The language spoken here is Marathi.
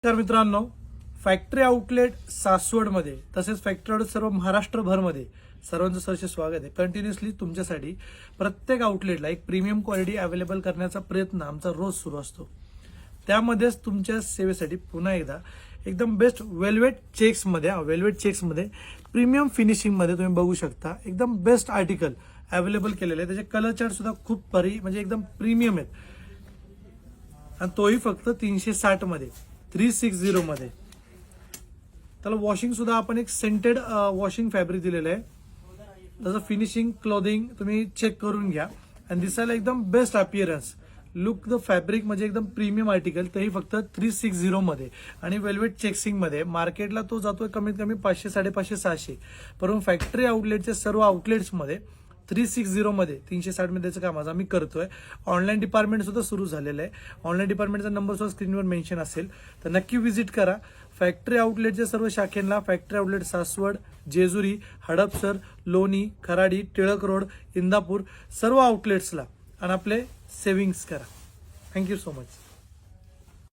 तर मित्रांनो, फॅक्टरी आउटलेट सासवडमध्ये तसेच फॅक्टरी आउटलेट सर्व महाराष्ट्रभरमध्ये सर्वांचं सहर्ष स्वागत आहे. कंटिन्युअसली तुमच्यासाठी प्रत्येक आउटलेटला एक प्रीमियम क्वालिटी अवेलेबल करण्याचा प्रयत्न आमचा रोज सुरू असतो. त्यामध्येच तुमच्या सेवेसाठी पुन्हा एकदा एकदम बेस्ट वेल्वेट चेक्समध्ये प्रीमियम फिनिशिंगमध्ये तुम्ही बघू शकता एकदम बेस्ट आर्टिकल अवेलेबल केलेले आहे. त्याचे कलर चार्ट सुद्धा खूप भारी म्हणजे एकदम प्रीमियम आहेत आणि तोही फक्त 360 मध्ये 360 मध्ये. त्याला वॉशिंग सुद्धा आपण एक सेंटेड वॉशिंग फॅब्रिक दिलेलं आहे. त्याचं फिनिशिंग क्लॉथिंग तुम्ही चेक करून घ्या आणि दिसायला एकदम best appearance look the fabric म्हणजे एकदम प्रीमियम आर्टिकल, तेही फक्त 360 मध्ये आणि वेल्वेट चेक्सिंग मध्ये. मार्केटला तो जातोय कमीत कमी 500, 550, 600, परंतु फॅक्टरी आउटलेटच्या सर्व आउटलेट्समध्ये 360 मध्ये 360 मध्ये त्याचं काम आज आम्ही करतोय. ऑनलाईन डिपार्टमेंट सुद्धा सुरू झालेलं आहे. ऑनलाईन डिपार्टमेंटचा नंबर सुद्धा स्क्रीनवर मेन्शन असेल, तर नक्की व्हिजिट करा. फॅक्टरी आउटलेटच्या सर्व शाखेला फॅक्टरी आउटलेट सासवड, जेजुरी, हडपसर, लोणी, खराडी, टिळक रोड, इंदापूर सर्व आउटलेट्सला आणि आपले सेव्हिंग्स करा. Thank you so much.